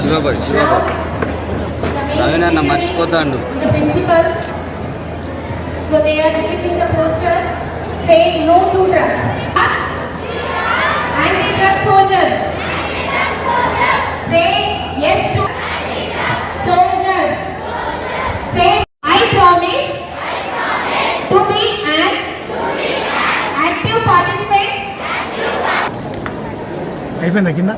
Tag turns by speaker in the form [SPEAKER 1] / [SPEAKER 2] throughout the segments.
[SPEAKER 1] Shivabhai Raveena మర్చిపోతాండు.
[SPEAKER 2] So they are releasing the poster saying no to drugs. Anti-drug soldiers. Say yes to soldiers. Say I promise to be an active participant.
[SPEAKER 3] అయిపోయిందా కింద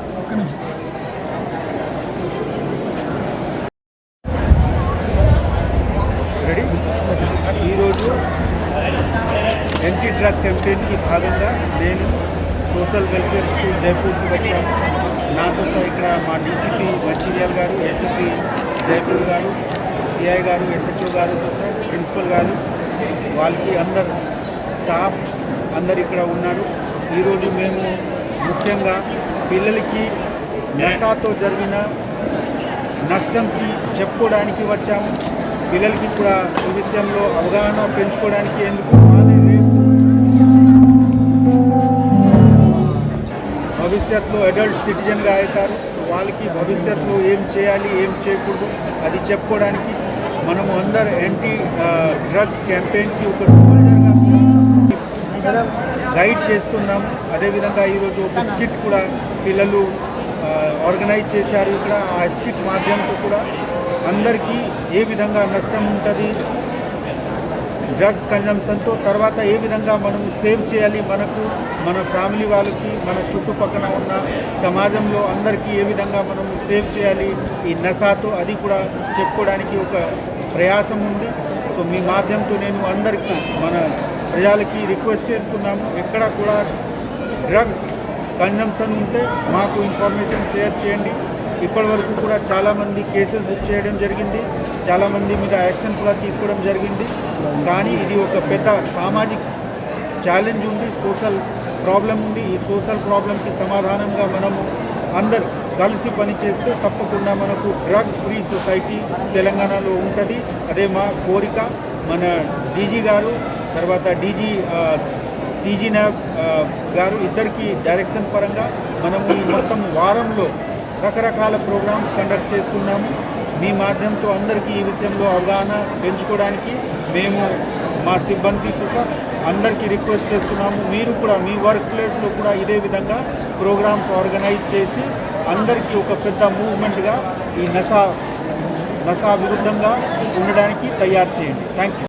[SPEAKER 4] ఈరోజు anti drug క్యాంపెయిన్కి భాగంగా నేను social welfare school జైపూర్కి వచ్చాను. నాతో ఇక్కడ మా DCP Mancherial గారు, ఎస్ఎపీ జైపూర్ గారు, సిఐ గారు, ఎస్హెచ్ఓ గారుతో సార్ ప్రిన్సిపల్ గారు, వాళ్ళకి అందరు స్టాఫ్ అందరు ఇక్కడ ఉన్నారు. ఈరోజు మేము ముఖ్యంగా పిల్లలకి నషాతో జరిగిన నష్టంకి చెప్పుకోవడానికి వచ్చాము. పిల్లలకి కూడా ఈ విషయంలో అవగాహన పెంచుకోవడానికి ఎందుకు వాళ్ళే రేపు భవిష్యత్తులో అడల్ట్ సిటిజన్గా అవుతారు. సో వాళ్ళకి భవిష్యత్తులో ఏం చేయాలి ఏం చేయకూడదు అది చెప్పుకోవడానికి మనము అందరు యాంటీ డ్రగ్ క్యాంపెయిన్కి ఒక సోల్జర్గా గైడ్ చేస్తున్నాము. అదేవిధంగా ఈరోజు ఒక స్కిట్ కూడా పిల్లలు ఆర్గనైజ్ చేశారు. ఇక్కడ ఆ స్కిట్ మాధ్యమంతో కూడా అందరికీ ఏ విధంగా నష్టం ఉంటుంది డ్రగ్స్ కన్జంప్షన్తో, తర్వాత ఏ విధంగా మనము సేవ్ చేయాలి మనకు, మన ఫ్యామిలీ వాళ్ళకి, మన చుట్టుపక్కల ఉన్న సమాజంలో అందరికీ ఏ విధంగా మనము సేవ్ చేయాలి ఈ నషాతో, అది కూడా చెప్పుకోవడానికి ఒక ప్రయాసం ఉంది. సో మీ మాధ్యమంతో నేను అందరికీ మన ప్రజలకి రిక్వెస్ట్ చేస్తున్నాము, ఎక్కడ కూడా డ్రగ్స్ కన్జంప్షన్ ఉంటే మాకు ఇన్ఫర్మేషన్ షేర్ చేయండి. ఇప్పటి వరకు కూడా చాలామంది కేసెస్ బుక్ చేయడం జరిగింది, చాలామంది మీద యాక్షన్ కూడా తీసుకోవడం జరిగింది. కానీ ఇది ఒక పెద్ద సామాజిక ఛాలెంజ్ ఉంది, సోషల్ ప్రాబ్లం ఉంది. ఈ సోషల్ ప్రాబ్లంకి సమాధానంగా మనము అందరూ కలిసి పనిచేస్తే తప్పకుండా మనకు డ్రగ్ ఫ్రీ సొసైటీ తెలంగాణలో ఉంటుంది. అదే మా కోరిక. మన డీజీ గారు, తర్వాత డీజీ నాబ్ గారు ఇద్దరికి డైరెక్షన్ పరంగా మనము ఈ మొత్తం వారంలో రకరకాల ప్రోగ్రామ్స్ కండక్ట్ చేస్తున్నాము. మీ మాధ్యమంతో అందరికీ ఈ విషయంలో అవగాహన పెంచుకోవడానికి మేము మా సిబ్బందితో సార్ అందరికీ రిక్వెస్ట్ చేస్తున్నాము. మీరు కూడా మీ వర్క్ ప్లేస్లో కూడా ఇదే విధంగా ప్రోగ్రామ్స్ ఆర్గనైజ్ చేసి అందరికీ ఒక పెద్ద మూవ్మెంట్గా ఈ నషా విరుద్ధంగా ఉండడానికి తయారు చేయండి. Thank you.